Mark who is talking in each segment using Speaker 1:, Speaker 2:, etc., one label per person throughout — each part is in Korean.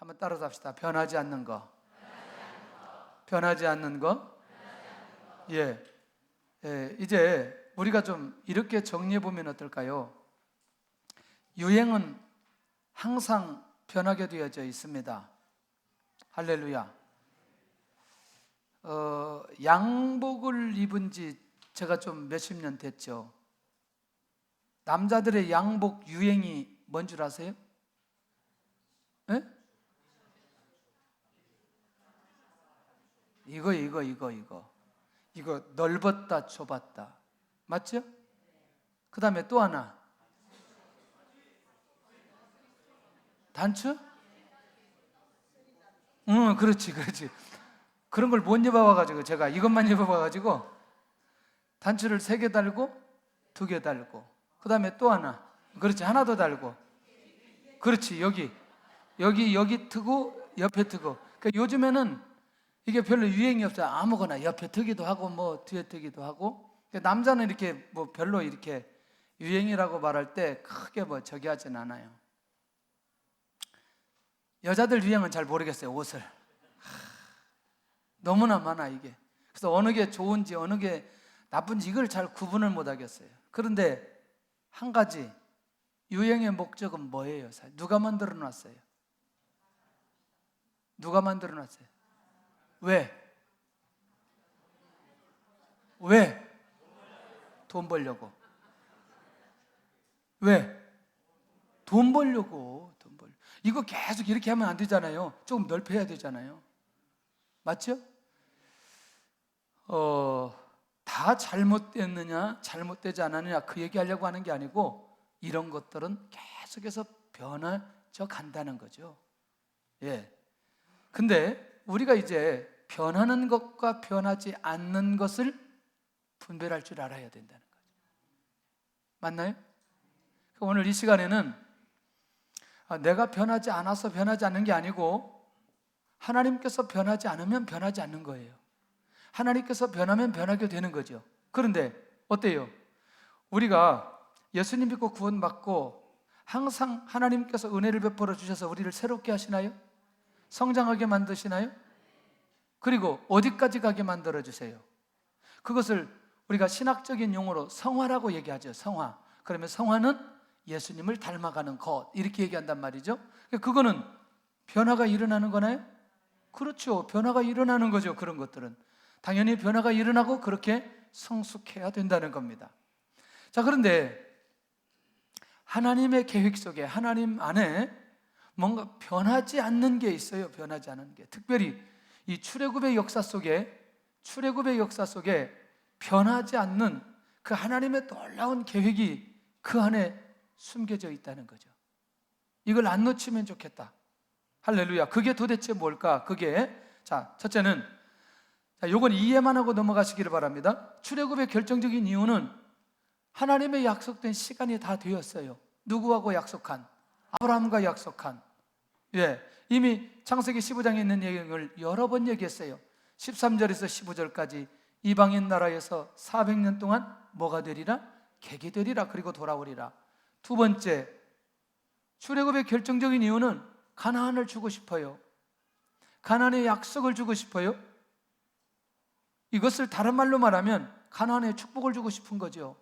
Speaker 1: 한번 따라서 합시다. 변하지 않는 거. 변하지 않는 거. 예. 예, 이제 우리가 좀 이렇게 정리해 보면 어떨까요? 유행은 항상 변하게 되어져 있습니다. 할렐루야. 양복을 입은 지 제가 좀 몇십 년 됐죠. 남자들의 양복 유행이 뭔 줄 아세요? 예? 이거 넓었다 좁았다, 맞죠? 그 다음에 또 하나, 단추? 응, 그렇지. 그런 걸 못 입어봐가지고 제가 이것만 입어봐가지고 단추를 3개 달고 2개 달고, 그 다음에 또 하나, 그렇지, 하나 더 달고, 그렇지, 여기 트고 옆에 트고. 그러니까 요즘에는 이게 별로 유행이 없어요. 아무거나 옆에 트기도 하고 뭐 뒤에 트기도 하고. 남자는 이렇게 뭐 별로 이렇게 유행이라고 말할 때 크게 뭐 저기 하진 않아요. 여자들 유행은 잘 모르겠어요. 옷을 너무나 많아 이게. 그래서 어느 게 좋은지 어느 게 나쁜지 이걸 잘 구분을 못 하겠어요. 그런데 한 가지, 유행의 목적은 뭐예요? 누가 만들어 놨어요? 누가 만들어 놨어요? 왜? 돈 벌려고. 왜? 돈 벌려고. 이거 계속 이렇게 하면 안 되잖아요. 조금 넓혀야 되잖아요. 맞죠? 다 잘못됐느냐 잘못되지 않았느냐 그 얘기하려고 하는 게 아니고, 이런 것들은 계속해서 변해져 간다는 거죠. 예. 근데 우리가 이제 변하는 것과 변하지 않는 것을 분별할 줄 알아야 된다는 거죠. 맞나요? 오늘 이 시간에는 내가 변하지 않아서 변하지 않는 게 아니고, 하나님께서 변하지 않으면 변하지 않는 거예요. 하나님께서 변하면 변하게 되는 거죠. 그런데 어때요? 우리가 예수님 믿고 구원받고 항상 하나님께서 은혜를 베풀어 주셔서 우리를 새롭게 하시나요? 성장하게 만드시나요? 그리고 어디까지 가게 만들어 주세요? 그것을 우리가 신학적인 용어로 성화라고 얘기하죠. 성화. 그러면 성화는 예수님을 닮아가는 것, 이렇게 얘기한단 말이죠. 그거는 변화가 일어나는 거나요? 그렇죠. 변화가 일어나는 거죠. 그런 것들은 당연히 변화가 일어나고 그렇게 성숙해야 된다는 겁니다. 자, 그런데 하나님의 계획 속에, 하나님 안에 뭔가 변하지 않는 게 있어요. 변하지 않는 게. 특별히 이 출애굽의 역사 속에 변하지 않는 그 하나님의 놀라운 계획이 그 안에 숨겨져 있다는 거죠. 이걸 안 놓치면 좋겠다. 할렐루야. 그게 도대체 뭘까? 자, 첫째는, 요건 이해만 하고 넘어가시기를 바랍니다. 출애굽의 결정적인 이유는 하나님의 약속된 시간이 다 되었어요. 누구하고 약속한? 아브라함과 약속한. 예, 이미 창세기 15장에 있는 내용을 여러 번 얘기했어요. 13절에서 15절까지 이방인 나라에서 400년 동안 뭐가 되리라? 객이 되리라. 그리고 돌아오리라. 두 번째, 출애굽의 결정적인 이유는 가나안을 주고 싶어요. 가나안의 약속을 주고 싶어요. 이것을 다른 말로 말하면 가나안의 축복을 주고 싶은 거죠.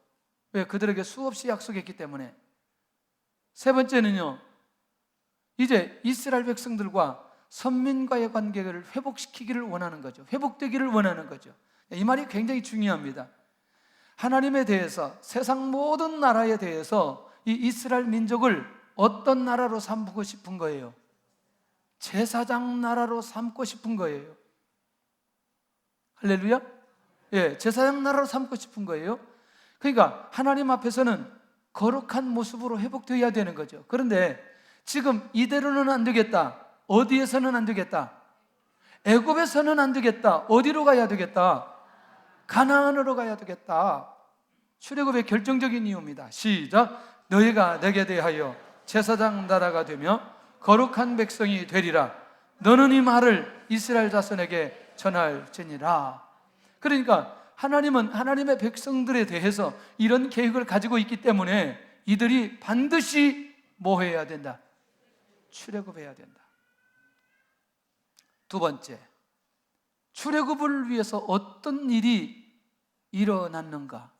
Speaker 1: 왜? 그들에게 수없이 약속했기 때문에. 세 번째는요, 이제 이스라엘 백성들과 선민과의 관계를 회복시키기를 원하는 거죠. 회복되기를 원하는 거죠. 이 말이 굉장히 중요합니다. 하나님에 대해서, 세상 모든 나라에 대해서 이 이스라엘 민족을 어떤 나라로 삼고 싶은 거예요? 제사장 나라로 삼고 싶은 거예요. 할렐루야? 예, 제사장 나라로 삼고 싶은 거예요. 그러니까 하나님 앞에서는 거룩한 모습으로 회복되어야 되는 거죠. 그런데 지금 이대로는 안 되겠다. 어디에서는 안 되겠다? 애굽에서는 안 되겠다. 어디로 가야 되겠다? 가나안으로 가야 되겠다. 출애굽의 결정적인 이유입니다. 시작. 너희가 내게 대하여 제사장 나라가 되며 거룩한 백성이 되리라. 너는 이 말을 이스라엘 자손에게 전할지니라. 그러니까 하나님은 하나님의 백성들에 대해서 이런 계획을 가지고 있기 때문에 이들이 반드시 뭐 해야 된다? 출애굽해야 된다. 두 번째, 출애굽을 위해서 어떤 일이 일어났는가,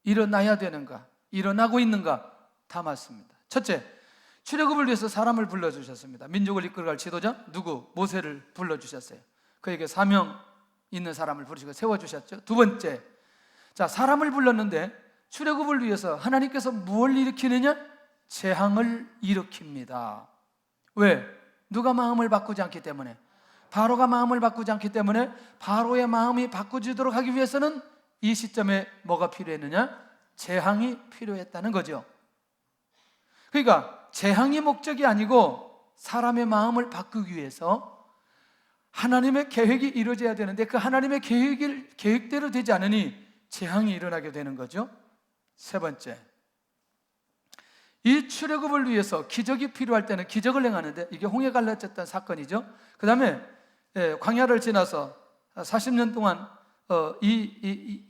Speaker 1: 일어나야 되는가, 일어나고 있는가 담았습니다. 첫째, 출애굽을 위해서 사람을 불러주셨습니다. 민족을 이끌어갈 지도자 누구? 모세를 불러주셨어요. 그에게 사명 있는 사람을 부르시고 세워주셨죠. 두 번째, 자, 사람을 불렀는데 출애굽을 위해서 하나님께서 무엇을 일으키느냐? 재앙을 일으킵니다. 왜? 누가 마음을 바꾸지 않기 때문에, 바로가 마음을 바꾸지 않기 때문에 바로의 마음이 바꾸지도록 하기 위해서는 이 시점에 뭐가 필요했느냐? 재앙이 필요했다는 거죠. 그러니까 재앙이 목적이 아니고 사람의 마음을 바꾸기 위해서 하나님의 계획이 이루어져야 되는데 그 하나님의 계획대로 되지 않으니 재앙이 일어나게 되는 거죠. 세 번째, 이 출애굽을 위해서 기적이 필요할 때는 기적을 행하는데, 이게 홍해 갈라졌던 사건이죠. 그 다음에 광야를 지나서 40년 동안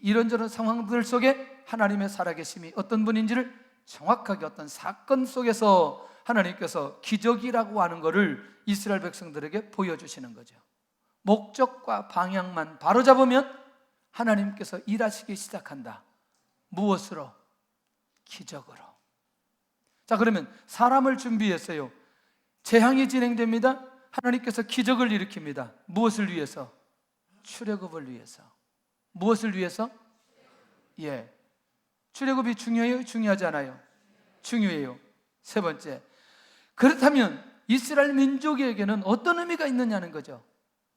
Speaker 1: 이런저런 상황들 속에 하나님의 살아계심이 어떤 분인지를 정확하게 어떤 사건 속에서 하나님께서 기적이라고 하는 것을 이스라엘 백성들에게 보여주시는 거죠. 목적과 방향만 바로잡으면 하나님께서 일하시기 시작한다. 무엇으로? 기적으로. 자, 그러면 사람을 준비했어요. 재앙이 진행됩니다. 하나님께서 기적을 일으킵니다. 무엇을 위해서? 출애굽을 위해서. 무엇을 위해서? 예, 출애굽이 중요해요? 중요하지 않아요? 중요해요. 세 번째, 그렇다면 이스라엘 민족에게는 어떤 의미가 있느냐는 거죠.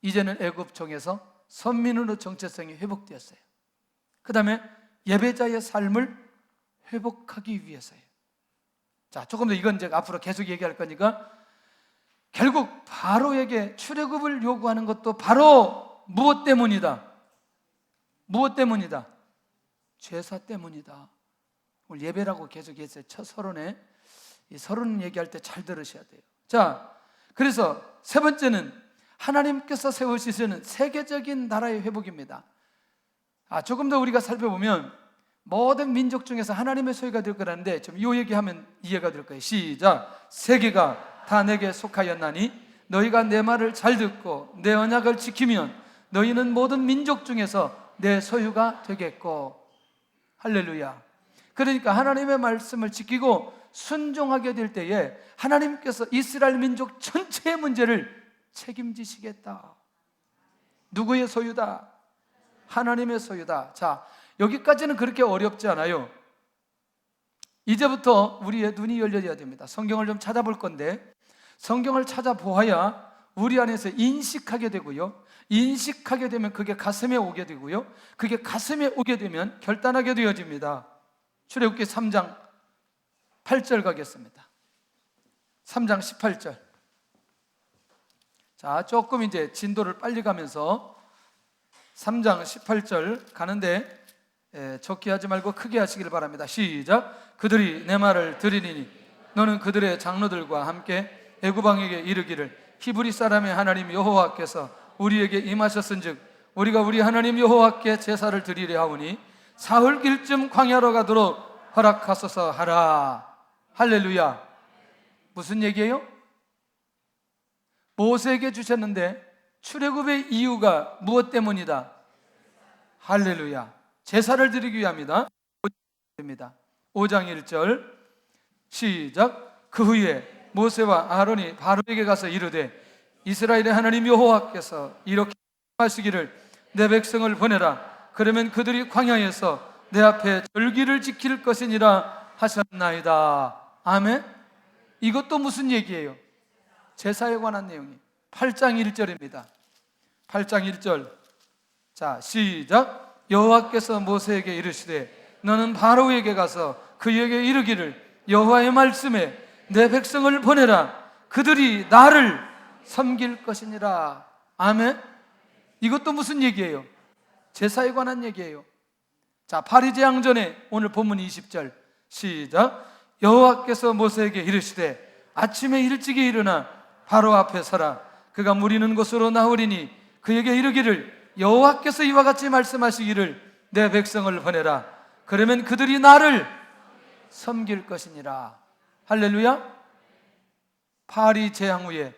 Speaker 1: 이제는 애굽종에서 선민으로 정체성이 회복되었어요. 그 다음에 예배자의 삶을 회복하기 위해서예요. 자, 조금 더 이건 제가 앞으로 계속 얘기할 거니까, 결국 바로에게 출애굽을 요구하는 것도 바로 무엇 때문이다? 무엇 때문이다? 제사 때문이다. 오늘 예배라고 계속 했어요. 첫 서론에. 이 서론 얘기할 때 잘 들으셔야 돼요. 자, 그래서 세 번째는 하나님께서 세우시는 세계적인 나라의 회복입니다. 조금 더 우리가 살펴보면 모든 민족 중에서 하나님의 소유가 될 거라는데, 좀 이 얘기하면 이해가 될 거예요. 시작. 세계가 다 내게 속하였나니 너희가 내 말을 잘 듣고 내 언약을 지키면 너희는 모든 민족 중에서 내 소유가 되겠고. 할렐루야. 그러니까 하나님의 말씀을 지키고 순종하게 될 때에 하나님께서 이스라엘 민족 전체의 문제를 책임지시겠다. 누구의 소유다? 하나님의 소유다. 자, 여기까지는 그렇게 어렵지 않아요. 이제부터 우리의 눈이 열려야 됩니다. 성경을 좀 찾아볼 건데, 성경을 찾아보아야 우리 안에서 인식하게 되고요, 인식하게 되면 그게 가슴에 오게 되고요, 그게 가슴에 오게 되면 결단하게 되어집니다. 출애굽기 3장 8절 가겠습니다. 3장 18절. 자, 조금 이제 진도를 빨리 가면서 3장 18절 가는데, 적게 하지 말고 크게 하시길 바랍니다. 시작. 그들이 내 말을 들으리니 너는 그들의 장로들과 함께 애굽 왕에게 이르기를 히브리 사람의 하나님 여호와께서 우리에게 임하셨은즉 우리가 우리 하나님 여호와께 제사를 드리려 하오니 사흘길쯤 광야로 가도록 허락하소서 하라. 할렐루야. 무슨 얘기예요? 모세에게 주셨는데 출애굽의 이유가 무엇 때문이다? 할렐루야. 제사를 드리기 위함이다. 5장 1절 시작. 그 후에 모세와 아론이 바로에게 가서 이르되 이스라엘의 하나님 여호와께서 이렇게 말씀하시기를 내 백성을 보내라. 그러면 그들이 광야에서 내 앞에 절기를 지킬 것이니라 하셨나이다. 아멘. 이것도 무슨 얘기예요? 제사에 관한 내용이 8장 1절입니다. 8장 1절. 자, 시작. 여호와께서 모세에게 이르시되 너는 바로에게 가서 그에게 이르기를 여호와의 말씀에 내 백성을 보내라. 그들이 나를 섬길 것이니라. 아멘. 이것도 무슨 얘기예요? 제사에 관한 얘기예요. 자, 파리제왕 전에 오늘 본문 20절 시작. 여호와께서 모세에게 이르시되 아침에 일찍이 일어나 바로 앞에 서라. 그가 물 있는 곳으로 나오리니 그에게 이르기를 여호와께서 이와 같이 말씀하시기를 내 백성을 보내라. 그러면 그들이 나를 섬길 것이니라. 할렐루야. 파리 재앙 후에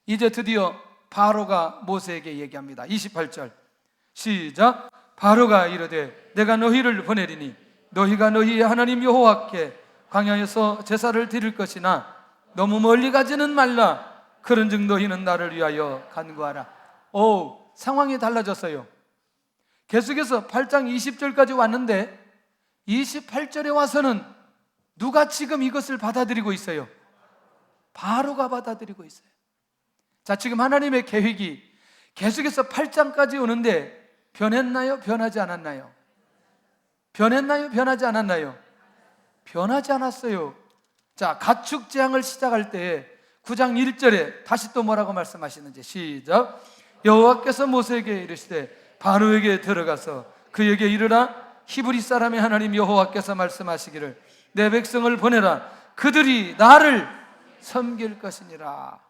Speaker 1: 이제 드디어 바로가 모세에게 얘기합니다. 28절 시작. 바로가 이르되 내가 너희를 보내리니 너희가 너희의 하나님 여호와께 광야에서 제사를 드릴 것이나 너무 멀리 가지는 말라. 그런즉 너희는 나를 위하여 간구하라. 오, 상황이 달라졌어요. 계속해서 8장 20절까지 왔는데 28절에 와서는 누가 지금 이것을 받아들이고 있어요? 바로가 받아들이고 있어요. 자, 지금 하나님의 계획이 계속해서 8장까지 오는데 변했나요? 변하지 않았나요? 변했나요? 변하지 않았나요? 변하지 않았어요. 자, 가축 재앙을 시작할 때 9장 1절에 다시 또 뭐라고 말씀하시는지 시작. 여호와께서 모세에게 이르시되 바로에게 들어가서 그에게 이르라. 히브리 사람의 하나님 여호와께서 말씀하시기를 내 백성을 보내라. 그들이 나를 섬길 것이니라.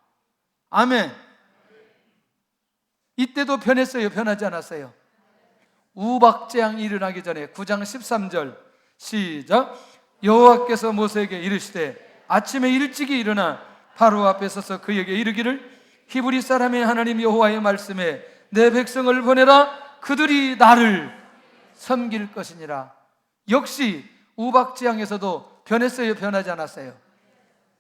Speaker 1: 아멘. 이때도 변했어요? 변하지 않았어요? 우박재앙이 일어나기 전에 9장 13절 시작. 여호와께서 모세에게 이르시되 아침에 일찍이 일어나 바로 앞에 서서 그에게 이르기를 히브리 사람의 하나님 여호와의 말씀에 내 백성을 보내라. 그들이 나를 섬길 것이니라. 역시 우박재앙에서도 변했어요? 변하지 않았어요?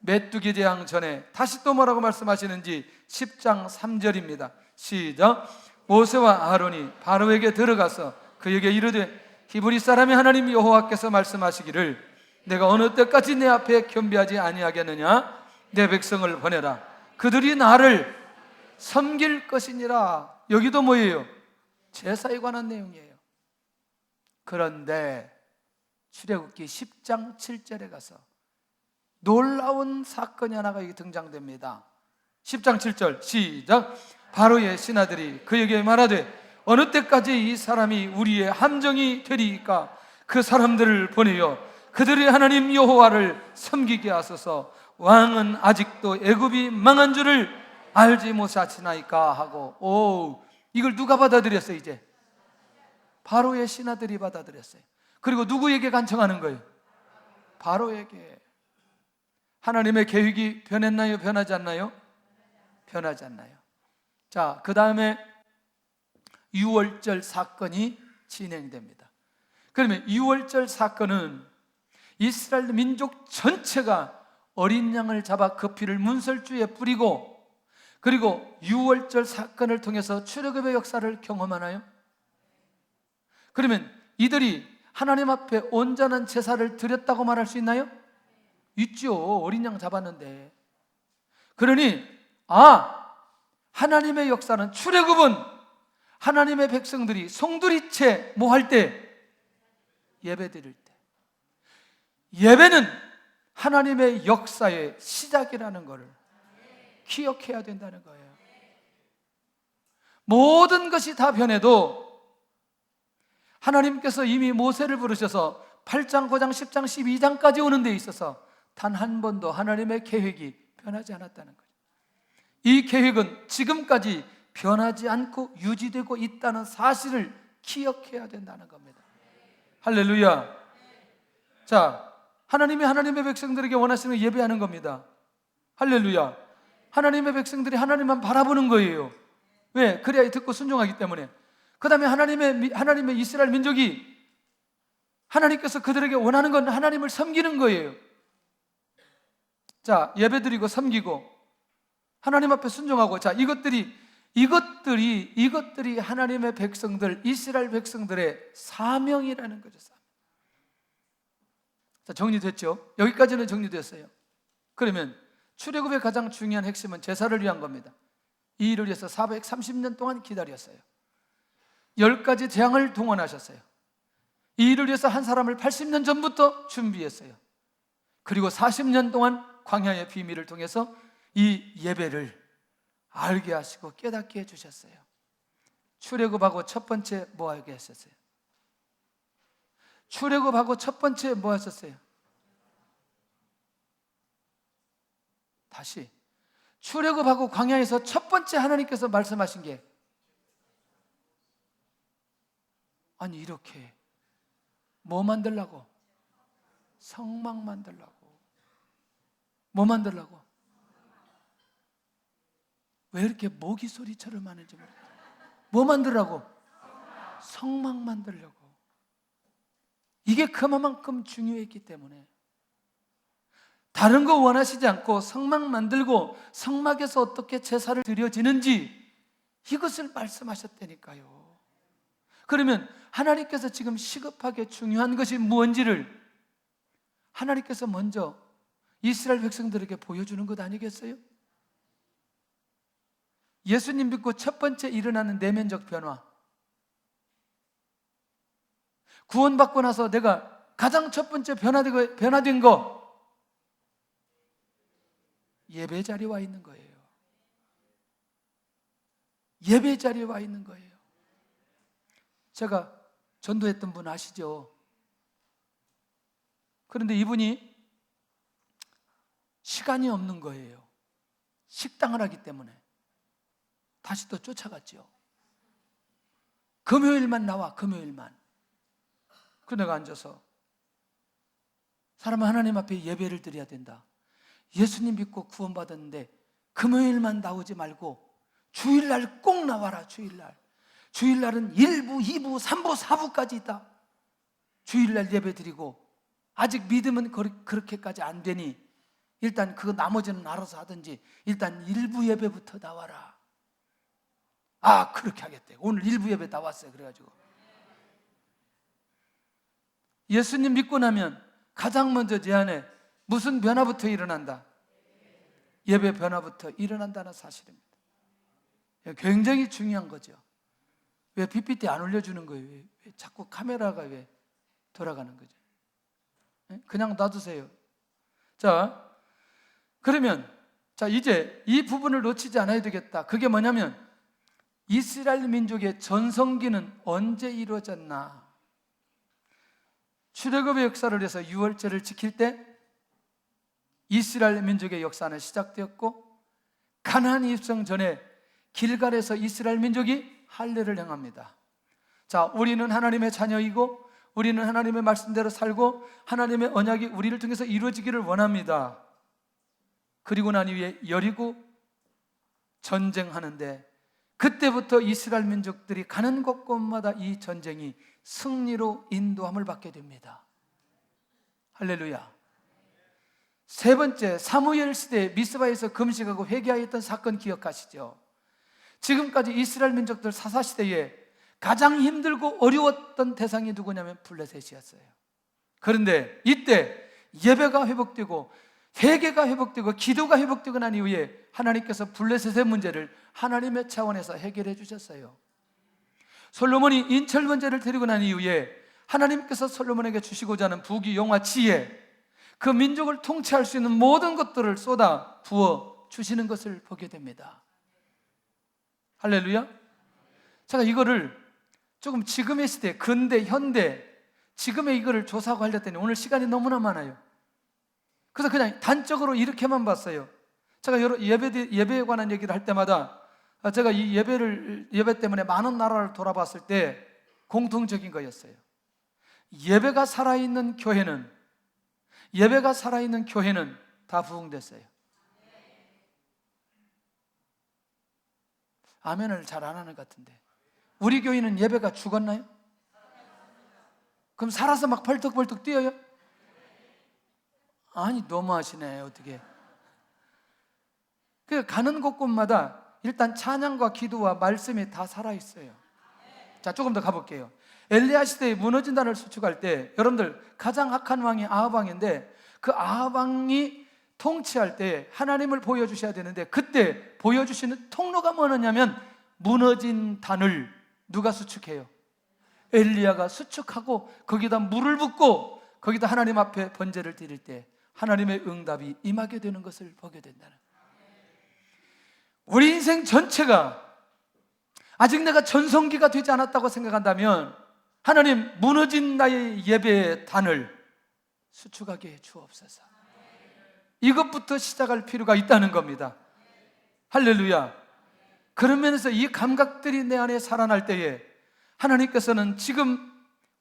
Speaker 1: 메뚜기 재앙 전에 다시 또 뭐라고 말씀하시는지 10장 3절입니다. 시작. 모세와 아론이 바로에게 들어가서 그에게 이르되 히브리 사람의 하나님 여호와께서 말씀하시기를 내가 어느 때까지 내 앞에 겸비하지 아니하겠느냐. 내 백성을 보내라. 그들이 나를 섬길 것이니라. 여기도 뭐예요? 제사에 관한 내용이에요. 그런데 출애굽기 10장 7절에 가서 놀라운 사건이 하나가 여기 등장됩니다. 10장 7절 시작. 바로의 신하들이 그에게 말하되 어느 때까지 이 사람이 우리의 함정이 되리이까. 그 사람들을 보내어 그들의 하나님 여호와를 섬기게 하소서. 왕은 아직도 애굽이 망한 줄을 알지 못하시나이까 하고. 오, 이걸 누가 받아들였어요? 이제 바로의 신하들이 받아들였어요. 그리고 누구에게 간청하는 거예요? 바로에게. 하나님의 계획이 변했나요? 변하지 않나요? 변하지 않나요? 자, 그 다음에 유월절 사건이 진행됩니다. 그러면 유월절 사건은 이스라엘 민족 전체가 어린 양을 잡아 그 피를 문설주에 뿌리고, 그리고 유월절 사건을 통해서 출애굽의 역사를 경험하나요? 그러면 이들이 하나님 앞에 온전한 제사를 드렸다고 말할 수 있나요? 있죠. 어린 양 잡았는데. 그러니 하나님의 역사는, 출애굽은 하나님의 백성들이 송두리째 뭐 할 때? 예배 드릴 때. 예배는 하나님의 역사의 시작이라는 것을 기억해야 된다는 거예요. 모든 것이 다 변해도 하나님께서 이미 모세를 부르셔서 8장, 9장, 10장, 12장까지 오는 데 있어서 단 한 번도 하나님의 계획이 변하지 않았다는 거죠. 이 계획은 지금까지 변하지 않고 유지되고 있다는 사실을 기억해야 된다는 겁니다. 할렐루야. 자, 하나님이 하나님의 백성들에게 원하시는 예배하는 겁니다. 할렐루야. 하나님의 백성들이 하나님만 바라보는 거예요. 왜? 그래야 듣고 순종하기 때문에. 그 다음에 하나님의 이스라엘 민족이, 하나님께서 그들에게 원하는 건 하나님을 섬기는 거예요. 자, 예배드리고 섬기고 하나님 앞에 순종하고, 자, 이것들이 하나님의 백성들, 이스라엘 백성들의 사명이라는 거죠. 자, 정리됐죠? 여기까지는 정리됐어요. 그러면 출애굽의 가장 중요한 핵심은 제사를 위한 겁니다. 이 일을 위해서 430년 동안 기다렸어요. 10가지 재앙을 동원하셨어요. 이 일을 위해서 한 사람을 80년 전부터 준비했어요. 그리고 40년 동안 광야의 비밀을 통해서 이 예배를 알게 하시고 깨닫게 해주셨어요. 출애굽하고 첫 번째 뭐 하게 하셨어요? 출애굽하고 첫 번째 뭐 하셨어요? 다시, 출애굽하고 광야에서 첫 번째 하나님께서 말씀하신 게, 아니 이렇게 뭐 만들라고? 성막 만들라고. 뭐 만들라고? 왜 이렇게 모기 소리처럼 하는지 모르겠어요. 뭐 만들라고? 성막 만들려고. 이게 그만큼 중요했기 때문에 다른 거 원하시지 않고 성막 만들고 성막에서 어떻게 제사를 드려지는지 이것을 말씀하셨다니까요. 그러면 하나님께서 지금 시급하게 중요한 것이 무엇인지를 하나님께서 먼저 이스라엘 백성들에게 보여주는 것 아니겠어요? 예수님 믿고 첫 번째 일어나는 내면적 변화, 구원받고 나서 내가 가장 첫 번째 변화된 거, 예배 자리에 와 있는 거예요. 예배 자리에 와 있는 거예요. 제가 전도했던 분 아시죠? 그런데 이분이 시간이 없는 거예요. 식당을 하기 때문에. 다시 또 쫓아갔죠. 금요일만 나와, 금요일만. 그 내가 앉아서 사람은 하나님 앞에 예배를 드려야 된다. 예수님 믿고 구원받았는데 금요일만 나오지 말고 주일날 꼭 나와라. 주일날은 1부, 2부, 3부, 4부까지 있다. 주일날 예배 드리고 아직 믿음은 그렇게까지 안 되니 일단 그 나머지는 알아서 하든지 일단 1부 예배부터 나와라. 아, 그렇게 하겠대. 오늘 1부 예배 나왔어요. 그래가지고 예수님 믿고 나면 가장 먼저 제 안에 무슨 변화부터 일어난다? 예배 변화부터 일어난다는 사실입니다. 굉장히 중요한 거죠. 왜 PPT 안 올려주는 거예요? 왜 자꾸 카메라가 왜 돌아가는 거죠? 그냥 놔두세요. 자, 그러면 이제 이 부분을 놓치지 않아야 되겠다. 그게 뭐냐면 이스라엘 민족의 전성기는 언제 이루어졌나? 출애굽의 역사를 해서 유월절을 지킬 때 이스라엘 민족의 역사는 시작되었고, 가나안 입성 전에 길갈에서 이스라엘 민족이 할례를 행합니다. 자, 우리는 하나님의 자녀이고 우리는 하나님의 말씀대로 살고 하나님의 언약이 우리를 통해서 이루어지기를 원합니다. 그리고 난 이후에 여리고 전쟁하는데 그때부터 이스라엘 민족들이 가는 곳곳마다 이 전쟁이 승리로 인도함을 받게 됩니다. 할렐루야. 세 번째, 사무엘 시대에 미스바에서 금식하고 회개하였던 사건 기억하시죠? 지금까지 이스라엘 민족들 사사시대에 가장 힘들고 어려웠던 대상이 누구냐면 블레셋이었어요. 그런데 이때 예배가 회복되고 회개가 회복되고 기도가 회복되고 난 이후에 하나님께서 블레셋의 문제를 하나님의 차원에서 해결해 주셨어요. 솔로몬이 인철 번제를 드리고 난 이후에 하나님께서 솔로몬에게 주시고자 하는 부귀, 영화, 지혜, 그 민족을 통치할 수 있는 모든 것들을 쏟아 부어 주시는 것을 보게 됩니다. 할렐루야. 제가 이거를 조금 지금의 시대, 근대, 현대, 지금의 이거를 조사하고 하려더니 오늘 시간이 너무나 많아요. 그래서 그냥 단적으로 이렇게만 봤어요. 제가 여러 예배에 관한 얘기를 할 때마다 제가 이 예배 때문에 많은 나라를 돌아봤을 때 공통적인 거였어요. 예배가 살아있는 교회는 다 부흥됐어요. 아멘을 잘 안 하는 것 같은데, 우리 교회는 예배가 죽었나요? 그럼 살아서 막 벌떡벌떡 뛰어요? 아니, 너무하시네. 어떻게? 그 가는 곳곳마다 일단 찬양과 기도와 말씀이 다 살아있어요. 자, 조금 더 가볼게요. 엘리야 시대에 무너진 나라를 수축할 때 여러분들 가장 악한 왕이 아합 왕인데, 그 아합 왕이 통치할 때 하나님을 보여주셔야 되는데 그때 보여주시는 통로가 뭐냐면 무너진 단을 누가 수축해요? 엘리야가 수축하고 거기다 물을 붓고 거기다 하나님 앞에 번제를 드릴 때 하나님의 응답이 임하게 되는 것을 보게 된다는, 우리 인생 전체가 아직 내가 전성기가 되지 않았다고 생각한다면 하나님, 무너진 나의 예배의 단을 수축하게 해 주옵소서. 이것부터 시작할 필요가 있다는 겁니다. 할렐루야. 그런 면에서 이 감각들이 내 안에 살아날 때에 하나님께서는 지금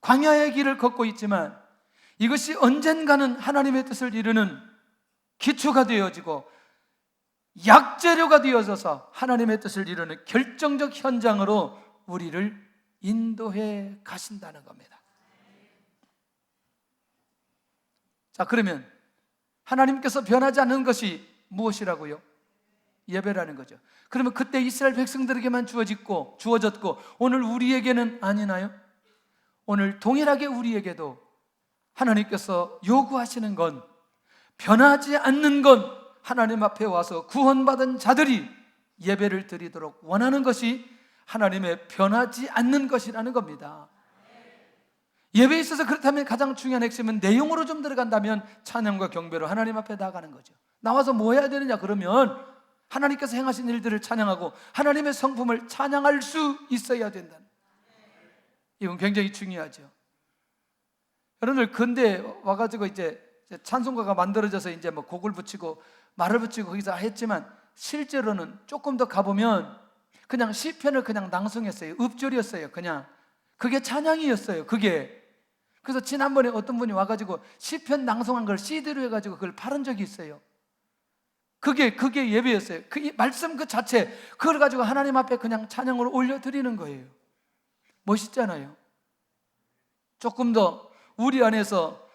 Speaker 1: 광야의 길을 걷고 있지만 이것이 언젠가는 하나님의 뜻을 이루는 기초가 되어지고 약재료가 되어져서 하나님의 뜻을 이루는 결정적 현장으로 우리를 인도해 가신다는 겁니다. 자, 그러면 하나님께서 변하지 않는 것이 무엇이라고요? 예배라는 거죠. 그러면 그때 이스라엘 백성들에게만 주어졌고 오늘 우리에게는 아니나요? 오늘 동일하게 우리에게도 하나님께서 요구하시는 건, 변하지 않는 건, 하나님 앞에 와서 구원받은 자들이 예배를 드리도록 원하는 것이 하나님의 변하지 않는 것이라는 겁니다. 예배에 있어서 그렇다면 가장 중요한 핵심은 내용으로 좀 들어간다면 찬양과 경배로 하나님 앞에 나아가는 거죠. 나와서 뭐 해야 되느냐? 그러면 하나님께서 행하신 일들을 찬양하고 하나님의 성품을 찬양할 수 있어야 된다. 이건 굉장히 중요하죠. 여러분들 근대 와가지고 이제 찬송가가 만들어져서 이제 뭐 곡을 붙이고 말을 붙이고 거기서 했지만, 실제로는 조금 더 가보면 그냥 시편을 그냥 낭송했어요. 읍조리였어요. 그냥 그게 찬양이었어요. 그게. 그래서 지난번에 어떤 분이 와가지고 시편 낭송한 걸 CD로 해가지고 그걸 팔은 적이 있어요. 그게 예배였어요. 그 말씀 그 자체, 그걸 가지고 하나님 앞에 그냥 찬양으로 올려드리는 거예요. 멋있잖아요. 조금 더 우리 안에서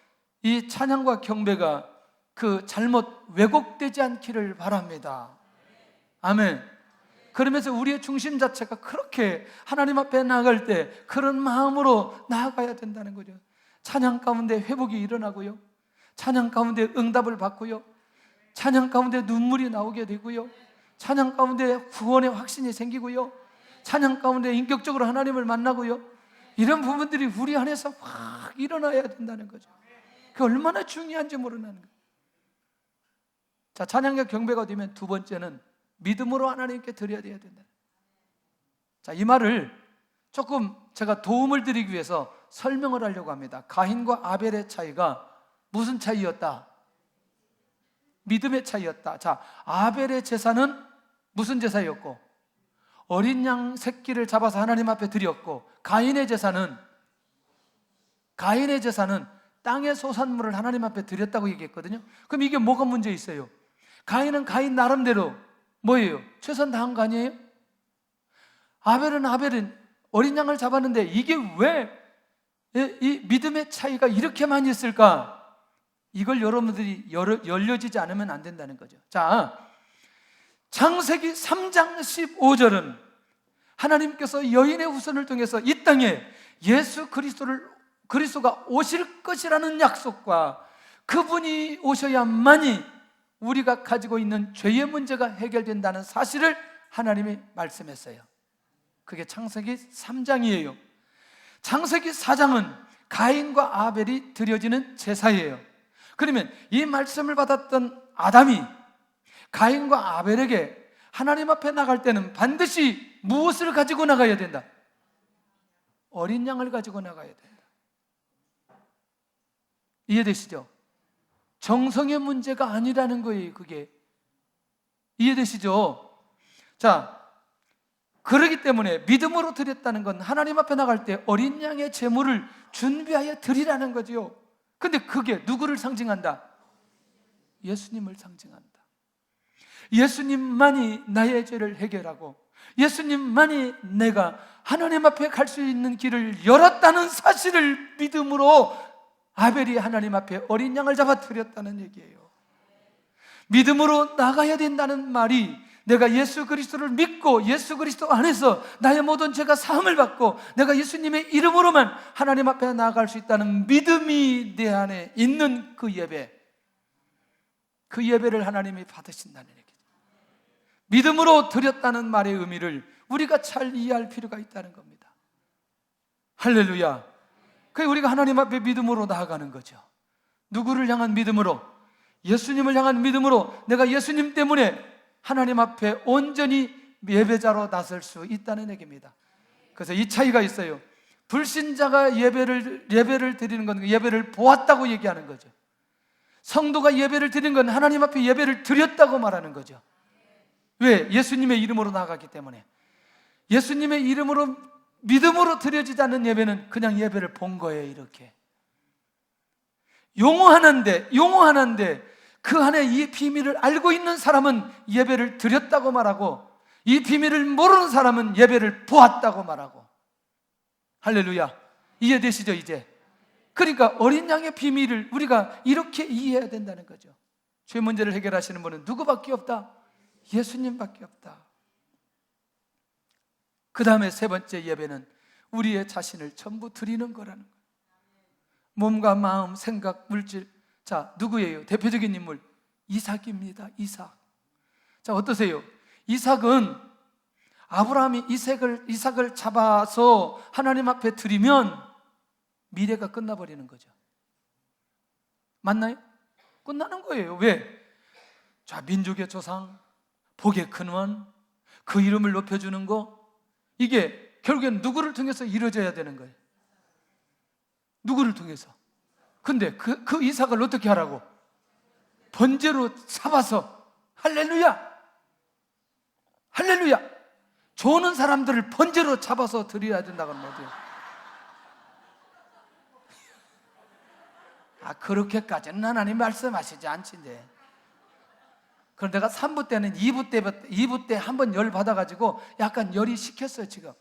Speaker 1: 이 찬양과 경배가 그 잘못 왜곡되지 않기를 바랍니다. 아멘. 그러면서 우리의 중심 자체가 그렇게 하나님 앞에 나아갈 때 그런 마음으로 나아가야 된다는 거죠. 찬양 가운데 회복이 일어나고요, 찬양 가운데 응답을 받고요, 찬양 가운데 눈물이 나오게 되고요, 찬양 가운데 구원의 확신이 생기고요, 찬양 가운데 인격적으로 하나님을 만나고요, 이런 부분들이 우리 안에서 확 일어나야 된다는 거죠. 그게 얼마나 중요한지 모르는 거예요. 자, 찬양과 경배가 되면 두 번째는 믿음으로 하나님께 드려야 된다. 자, 이 말을 조금 제가 도움을 드리기 위해서 설명을 하려고 합니다. 가인과 아벨의 차이가 무슨 차이였다? 믿음의 차이였다. 자, 아벨의 제사는 무슨 제사였고, 어린 양 새끼를 잡아서 하나님 앞에 드렸고, 가인의 제사는 땅의 소산물을 하나님 앞에 드렸다고 얘기했거든요. 그럼 이게 뭐가 문제 있어요? 가인은 가인 나름대로 뭐예요? 최선 다한 거 아니에요? 아벨은 어린 양을 잡았는데 이게 왜 이 믿음의 차이가 이렇게 많이 있을까? 이걸 여러분들이 열려지지 않으면 안 된다는 거죠. 자, 창세기 3장 15절은 하나님께서 여인의 후손을 통해서 이 땅에 예수 그리스도가 오실 것이라는 약속과 그분이 오셔야만이 우리가 가지고 있는 죄의 문제가 해결된다는 사실을 하나님이 말씀했어요. 그게 창세기 3장이에요. 창세기 4장은 가인과 아벨이 드려지는 제사예요. 그러면 이 말씀을 받았던 아담이 가인과 아벨에게 하나님 앞에 나갈 때는 반드시 무엇을 가지고 나가야 된다? 어린 양을 가지고 나가야 된다. 이해되시죠? 정성의 문제가 아니라는 거예요. 그게 이해되시죠? 자, 그렇기 때문에 믿음으로 드렸다는 건 하나님 앞에 나갈 때 어린 양의 제물을 준비하여 드리라는 거죠. 근데 그게 누구를 상징한다? 예수님을 상징한다. 예수님만이 나의 죄를 해결하고 예수님만이 내가 하나님 앞에 갈 수 있는 길을 열었다는 사실을 믿음으로 아벨이 하나님 앞에 어린 양을 잡아 드렸다는 얘기예요. 믿음으로 나가야 된다는 말이 내가 예수 그리스도를 믿고 예수 그리스도 안에서 나의 모든 죄가 사함을 받고 내가 예수님의 이름으로만 하나님 앞에 나아갈 수 있다는 믿음이 내 안에 있는 그 예배, 그 예배를 하나님이 받으신다는 얘기죠. 믿음으로 드렸다는 말의 의미를 우리가 잘 이해할 필요가 있다는 겁니다. 할렐루야. 그게 우리가 하나님 앞에 믿음으로 나아가는 거죠. 누구를 향한 믿음으로? 예수님을 향한 믿음으로 내가 예수님 때문에 하나님 앞에 온전히 예배자로 나설 수 있다는 얘기입니다. 그래서 이 차이가 있어요. 불신자가 예배를 드리는 건 예배를 보았다고 얘기하는 거죠. 성도가 예배를 드리는 건 하나님 앞에 예배를 드렸다고 말하는 거죠. 왜? 예수님의 이름으로 나아가기 때문에. 예수님의 이름으로 믿음으로 드려지지 않는 예배는 그냥 예배를 본 거예요. 이렇게 용어하는데 그 안에 이 비밀을 알고 있는 사람은 예배를 드렸다고 말하고, 이 비밀을 모르는 사람은 예배를 보았다고 말하고. 할렐루야. 이해되시죠 이제? 그러니까 어린 양의 비밀을 우리가 이렇게 이해해야 된다는 거죠. 죄 문제를 해결하시는 분은 누구밖에 없다? 예수님밖에 없다. 그 다음에 세 번째 예배는 우리의 자신을 전부 드리는 거라는 거예요. 몸과 마음, 생각, 물질. 자, 누구예요? 대표적인 인물 이삭입니다. 이삭. 자, 어떠세요? 이삭은 아브라함이 이삭을 잡아서 하나님 앞에 드리면 미래가 끝나버리는 거죠. 맞나요? 끝나는 거예요. 왜? 자, 민족의 조상, 복의 근원, 그 이름을 높여주는 거, 이게 결국엔 누구를 통해서 이루어져야 되는 거예요. 누구를 통해서? 근데 그 이삭을 어떻게 하라고? 번제로 잡아서. 할렐루야! 할렐루야! 조는 사람들을 번제로 잡아서 드려야 된다고 하면 어때요? 그렇게까지는 하나님 말씀하시지 않신데. 그럼 내가 3부 때는 2부 때 한번 열 받아가지고 약간 열이 식혔어요 지금.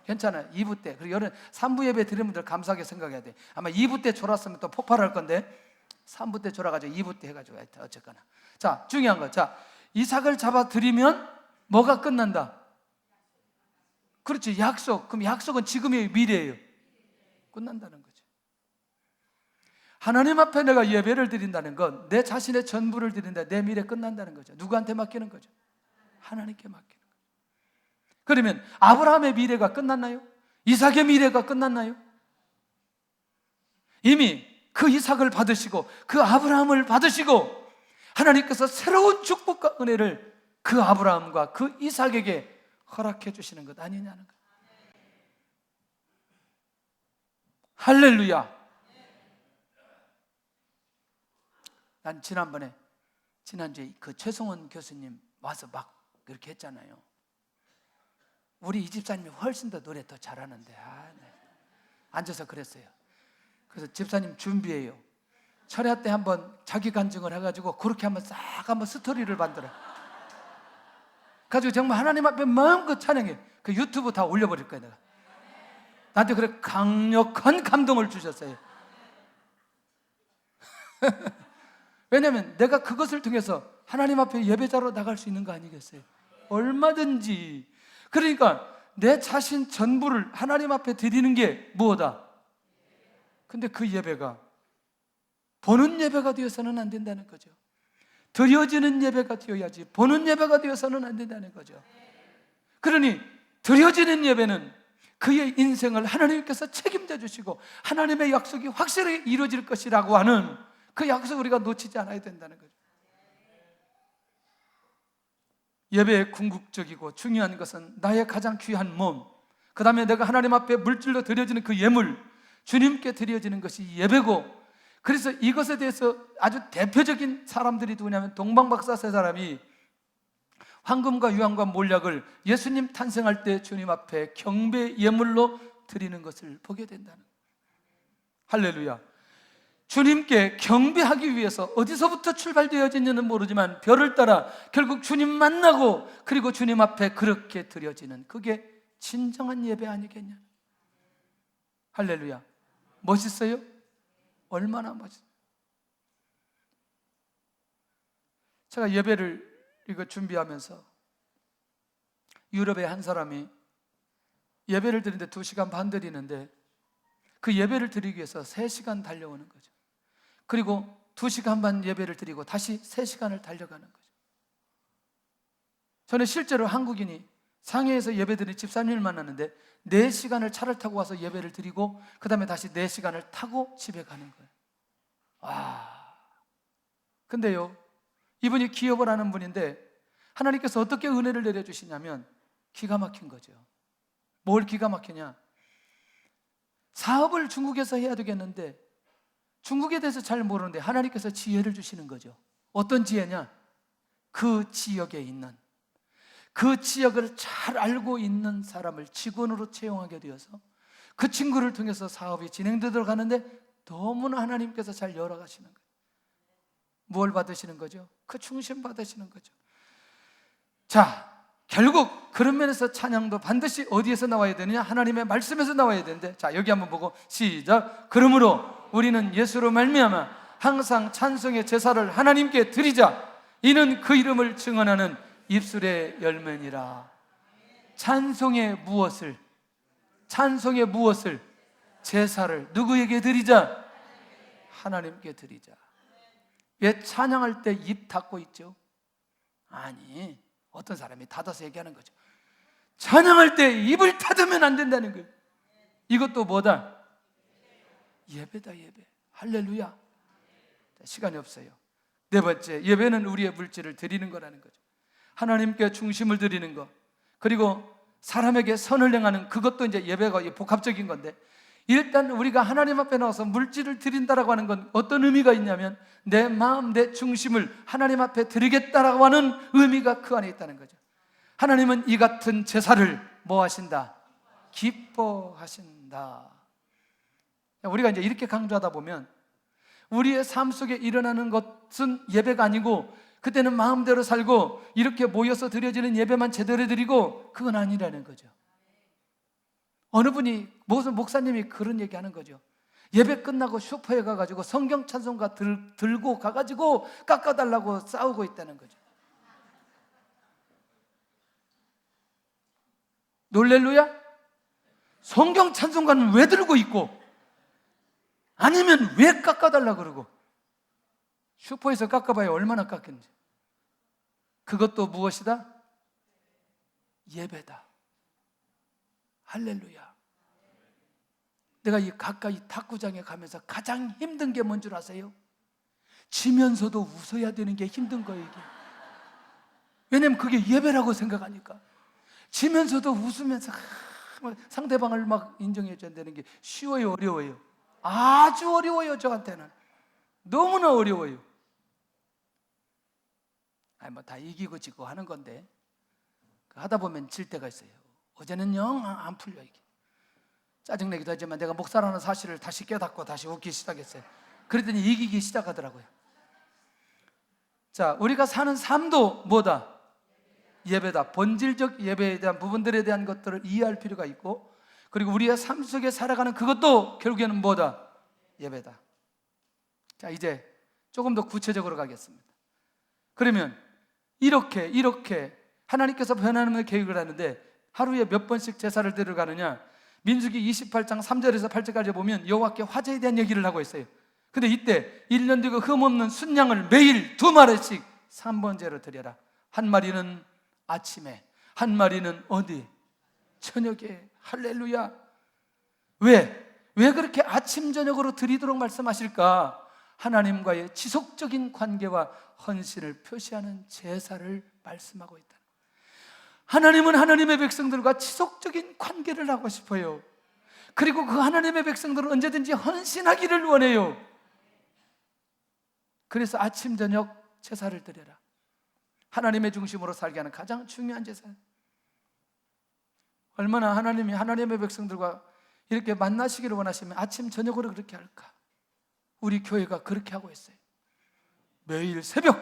Speaker 1: 괜찮아요. 2부 때. 그리고 열은 3부 예배 드리는 분들 감사하게 생각해야 돼. 아마 2부 때 졸았으면 또 폭발할 건데 3부 때 졸아가지고 2부 때 해가지고 어쨌거나. 자, 중요한 거. 자, 이삭을 잡아 드리면 뭐가 끝난다? 그렇지, 약속. 그럼 약속은 지금이에요, 미래예요? 끝난다는 거죠. 하나님 앞에 내가 예배를 드린다는 건 내 자신의 전부를 드린다. 내 미래 끝난다는 거죠. 누구한테 맡기는 거죠? 하나님께 맡기는 거죠. 그러면 아브라함의 미래가 끝났나요? 이삭의 미래가 끝났나요? 이미 그 이삭을 받으시고 그 아브라함을 받으시고 하나님께서 새로운 축복과 은혜를 그 아브라함과 그 이삭에게 허락해 주시는 것 아니냐는 거예요. 할렐루야. 난 지난주에 그 최성원 교수님 와서 막 그렇게 했잖아요. 우리 이 집사님이 훨씬 더 노래 더 잘하는데 네. 앉아서 그랬어요. 그래서 집사님 준비해요. 철야 때 한번 자기 간증을 해가지고 그렇게 한번 스토리를 만들어 가지고 정말 하나님 앞에 마음껏 찬양해. 그 유튜브 다 올려버릴 거야 내가. 나한테 그래 강력한 감동을 주셨어요. 왜냐하면 내가 그것을 통해서 하나님 앞에 예배자로 나갈 수 있는 거 아니겠어요? 얼마든지. 그러니까 내 자신 전부를 하나님 앞에 드리는 게 무엇이다? 근데 그 예배가 보는 예배가 되어서는 안 된다는 거죠. 드려지는 예배가 되어야지 보는 예배가 되어서는 안 된다는 거죠. 그러니 드려지는 예배는 그의 인생을 하나님께서 책임져 주시고 하나님의 약속이 확실하게 이루어질 것이라고 하는 그 약속을 우리가 놓치지 않아야 된다는 거죠. 예배의 궁극적이고 중요한 것은 나의 가장 귀한 몸, 그 다음에 내가 하나님 앞에 물질로 드려지는 그 예물, 주님께 드려지는 것이 예배고, 그래서 이것에 대해서 아주 대표적인 사람들이 누구냐면 동방박사 세 사람이 황금과 유황과 몰약을 예수님 탄생할 때 주님 앞에 경배 예물로 드리는 것을 보게 된다는 거예요. 할렐루야. 주님께 경배하기 위해서 어디서부터 출발되어지는지는 모르지만 별을 따라 결국 주님 만나고 그리고 주님 앞에 그렇게 드려지는 그게 진정한 예배 아니겠냐. 할렐루야. 멋있어요? 얼마나 멋있어요. 제가 예배를 이거 준비하면서 유럽의 한 사람이 예배를 드리는데 2시간 반 드리는데 그 예배를 드리기 위해서 3시간 달려오는 거죠. 그리고 2시간 반 예배를 드리고 다시 3시간을 달려가는 거죠. 저는 실제로 한국인이 상해에서 예배 드리는 집사님을 만났는데 4시간을 차를 타고 와서 예배를 드리고 그 다음에 다시 4시간을 타고 집에 가는 거예요. 근데요, 이분이 기업을 하는 분인데 하나님께서 어떻게 은혜를 내려주시냐면 기가 막힌 거죠. 뭘 기가 막히냐? 사업을 중국에서 해야 되겠는데 중국에 대해서 잘 모르는데 하나님께서 지혜를 주시는 거죠. 어떤 지혜냐? 그 지역에 있는, 그 지역을 잘 알고 있는 사람을 직원으로 채용하게 되어서 그 친구를 통해서 사업이 진행되도록 하는데 너무나 하나님께서 잘 열어가시는 거예요. 뭘 받으시는 거죠? 그 충심 받으시는 거죠. 자, 결국 그런 면에서 찬양도 반드시 어디에서 나와야 되느냐? 하나님의 말씀에서 나와야 되는데, 자, 여기 한번 보고 시작. 그러므로 우리는 예수로 말미암아 항상 찬송의 제사를 하나님께 드리자. 이는 그 이름을 증언하는 입술의 열매니라. 찬송의 무엇을? 제사를 누구에게 드리자? 하나님께 드리자. 왜 찬양할 때 입 닫고 있죠? 아니, 어떤 사람이 닫아서 얘기하는 거죠. 찬양할 때 입을 닫으면 안 된다는 거예요. 이것도 뭐다? 예배다, 예배. 할렐루야. 시간이 없어요. 네 번째, 예배는 우리의 물질을 드리는 거라는 거죠. 하나님께 중심을 드리는 것, 그리고 사람에게 선을 행하는, 그것도 이제 예배가 복합적인 건데, 일단 우리가 하나님 앞에 나와서 물질을 드린다라고 하는 건 어떤 의미가 있냐면, 내 마음, 내 중심을 하나님 앞에 드리겠다라고 하는 의미가 그 안에 있다는 거죠. 하나님은 이 같은 제사를 뭐 하신다? 기뻐하신다. 우리가 이제 이렇게 강조하다 보면 우리의 삶 속에 일어나는 것은 예배가 아니고, 그때는 마음대로 살고 이렇게 모여서 드려지는 예배만 제대로 드리고, 그건 아니라는 거죠. 어느 분이, 무슨 목사님이 그런 얘기 하는 거죠. 예배 끝나고 슈퍼에 가가지고 성경 찬송가 들고 가가지고 깎아달라고 싸우고 있다는 거죠. 놀렐루야? 성경 찬송가는 왜 들고 있고, 아니면 왜 깎아달라고 그러고, 슈퍼에서 깎아봐야 얼마나 깎였는지. 그것도 무엇이다? 예배다. 할렐루야. 내가 이 가까이 탁구장에 가면서 가장 힘든 게 뭔 줄 아세요? 지면서도 웃어야 되는 게 힘든 거예요, 이게. 왜냐면 그게 예배라고 생각하니까. 지면서도 웃으면서 상대방을 막 인정해 줘야 되는 게 쉬워요, 어려워요? 아주 어려워요, 저한테는. 너무나 어려워요. 아니, 뭐 다 이기고 지고 하는 건데, 하다 보면 질 때가 있어요. 어제는 영 안 풀려, 이게. 짜증내기도 하지만 내가 목사라는 사실을 다시 깨닫고 다시 웃기 시작했어요. 그랬더니 이기기 시작하더라고요. 자, 우리가 사는 삶도 뭐다? 예배다. 본질적 예배에 대한 부분들에 대한 것들을 이해할 필요가 있고, 그리고 우리의 삶 속에 살아가는 그것도 결국에는 뭐다? 예배다. 자, 이제 조금 더 구체적으로 가겠습니다. 그러면 이렇게 하나님께서 변화하는 계획을 하는데, 하루에 몇 번씩 제사를 드려가느냐? 민수기 28장 3절에서 8절까지 보면 여호와께 화제에 대한 얘기를 하고 있어요. 근데 이때 1년 되고 흠없는 순양을 매일 2마리씩 3번째로 드려라. 한 마리는 아침에, 한 마리는 어디? 저녁에. 할렐루야. 왜 그렇게 아침 저녁으로 드리도록 말씀하실까? 하나님과의 지속적인 관계와 헌신을 표시하는 제사를 말씀하고 있다. 하나님은 하나님의 백성들과 지속적인 관계를 하고 싶어요. 그리고 그 하나님의 백성들은 언제든지 헌신하기를 원해요. 그래서 아침 저녁 제사를 드려라. 하나님의 중심으로 살게 하는 가장 중요한 제사. 얼마나 하나님이 하나님의 백성들과 이렇게 만나시기를 원하시면 아침 저녁으로 그렇게 할까? 우리 교회가 그렇게 하고 있어요. 매일 새벽,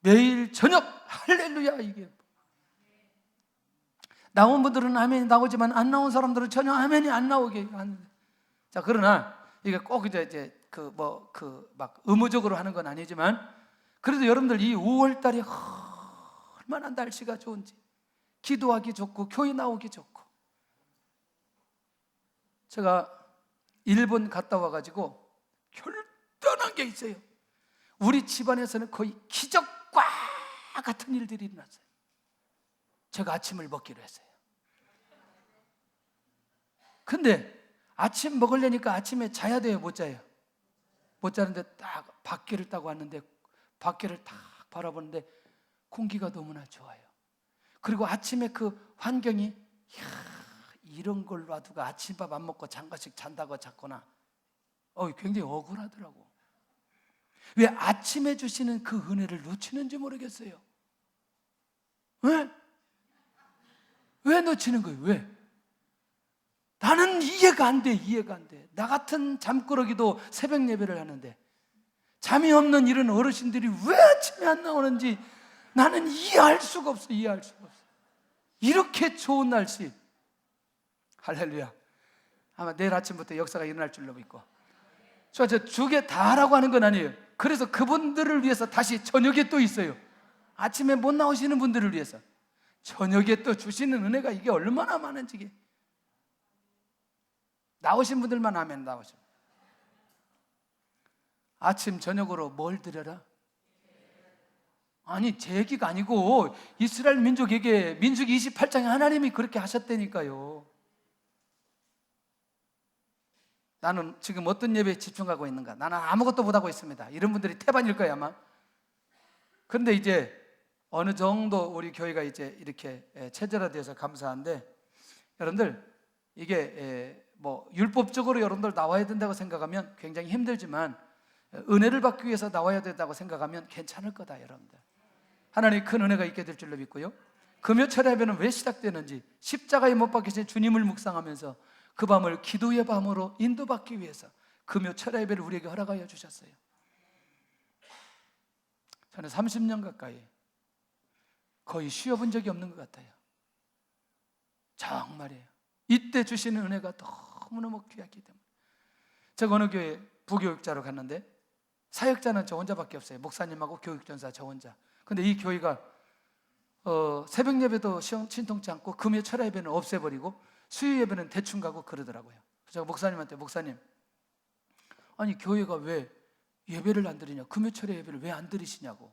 Speaker 1: 매일 저녁. 할렐루야. 이게 나온 분들은 아멘이 나오지만 안 나온 사람들은 전혀 아멘이 안 나오게 하는데, 자, 그러나 이게 꼭 이제 막 의무적으로 하는 건 아니지만, 그래도 여러분들 이 5월달이 얼마나 날씨가 좋은지, 기도하기 좋고 교회 나오기 좋고. 제가 일본 갔다 와가지고 결단한 게 있어요. 우리 집안에서는 거의 기적과 같은 일들이 일어났어요. 제가 아침을 먹기로 했어요. 근데 아침 먹으려니까 아침에 자야 돼요, 못 자요? 못 자는데 딱 밖에를 딱 왔는데, 밖에를 딱 바라보는데 공기가 너무나 좋아요. 그리고 아침에 그 환경이, 이런 걸 놔두고 아침밥 안 먹고 잠깐씩 잔다고 잤구나. 굉장히 억울하더라고. 왜 아침에 주시는 그 은혜를 놓치는지 모르겠어요. 왜 놓치는 거예요? 왜? 나는 이해가 안 돼. 나 같은 잠꾸러기도 새벽 예배를 하는데, 잠이 없는 이런 어르신들이 왜 아침에 안 나오는지 나는 이해할 수가 없어. 이해할 수가 없어. 이렇게 좋은 날씨. 할렐루야. 아마 내일 아침부터 역사가 일어날 줄로 믿고. 저 주게 다 하라고 하는 건 아니에요. 그래서 그분들을 위해서 다시 저녁에 또 있어요. 아침에 못 나오시는 분들을 위해서 저녁에 또 주시는 은혜가 이게 얼마나 많은지. 이게 나오신 분들만 하면 나오죠. 아침 저녁으로 뭘 드려라? 아니 제 얘기가 아니고 이스라엘 민족에게 민수기 28장에 하나님이 그렇게 하셨다니까요. 나는 지금 어떤 예배에 집중하고 있는가? 나는 아무것도 못하고 있습니다. 이런 분들이 태반일 거예요 아마. 그런데 이제 어느 정도 우리 교회가 이제 이렇게 체제화되어서 감사한데, 여러분들 이게 뭐 율법적으로 여러분들 나와야 된다고 생각하면 굉장히 힘들지만 은혜를 받기 위해서 나와야 된다고 생각하면 괜찮을 거다. 여러분들 하나님의 큰 은혜가 있게 될 줄로 믿고요. 금요철 예배는 왜 시작되는지, 십자가에 못 박히신 주님을 묵상하면서 그 밤을 기도의 밤으로 인도받기 위해서 금요철 예배를 우리에게 허락하여 주셨어요. 저는 30년 가까이 거의 쉬어본 적이 없는 것 같아요. 정말이에요. 이때 주시는 은혜가 너무너무 귀하기 때문에. 제가 어느 교회 부교육자로 갔는데 사역자는 저 혼자밖에 없어요. 목사님하고 교육전사 저 혼자. 근데 이 교회가 새벽 예배도 신통치 않고 금요 철야 예배는 없애버리고 수요 예배는 대충 가고 그러더라고요. 그래서 제가 목사님한테, 목사님, 아니 교회가 왜 예배를 안 드리냐, 금요 철야 예배를 왜 안 드리시냐고.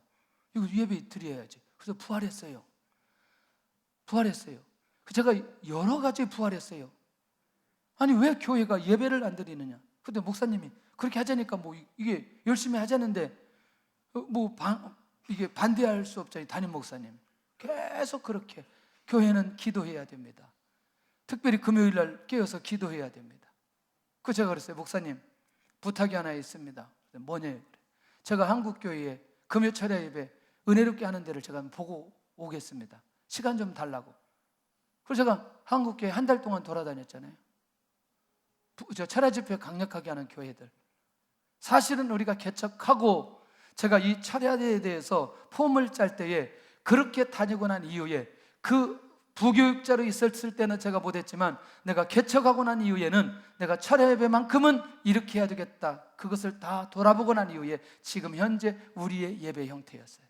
Speaker 1: 이거 예배 드려야지. 그래서 부활했어요. 제가 여러 가지 부활했어요. 아니 왜 교회가 예배를 안 드리느냐. 근데 목사님이 그렇게 하자니까 뭐 이게 열심히 하자는데 이게 반대할 수 없잖아요. 담임 목사님 계속 그렇게 교회는 기도해야 됩니다. 특별히 금요일 날 깨어서 기도해야 됩니다. 그 제가 그랬어요. 목사님 부탁이 하나 있습니다. 뭐냐? 제가 한국 교회에 금요 철야 예배 은혜롭게 하는 데를 제가 보고 오겠습니다. 시간 좀 달라고. 그래서 제가 한국 교회 한 달 동안 돌아다녔잖아요. 저 철야 집회 강력하게 하는 교회들. 사실은 우리가 개척하고 제가 이 철야에 대해서 폼을 짤 때에 그렇게 다니고 난 이후에 그 부교육자로 있었을 때는 제가 못했지만 내가 개척하고 난 이후에는 내가 철야 예배만큼은 이렇게 해야 되겠다. 그것을 다 돌아보고 난 이후에 지금 현재 우리의 예배 형태였어요.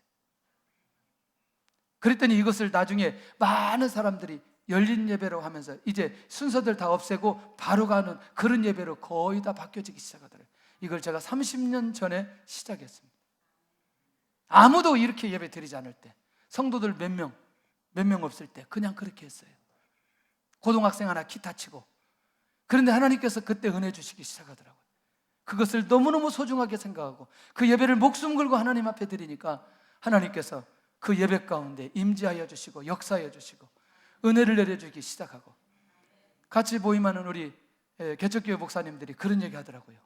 Speaker 1: 그랬더니 이것을 나중에 많은 사람들이 열린 예배로 하면서 이제 순서들 다 없애고 바로 가는 그런 예배로 거의 다 바뀌어지기 시작하더라고요. 이걸 제가 30년 전에 시작했습니다. 아무도 이렇게 예배 드리지 않을 때, 성도들 몇 명 없을 때 그냥 그렇게 했어요. 고등학생 하나 기타 치고. 그런데 하나님께서 그때 은혜 주시기 시작하더라고요. 그것을 너무너무 소중하게 생각하고 그 예배를 목숨 걸고 하나님 앞에 드리니까 하나님께서 그 예배 가운데 임재하여 주시고 역사하여 주시고 은혜를 내려주기 시작하고, 같이 모임하는 우리 개척교회 목사님들이 그런 얘기 하더라고요.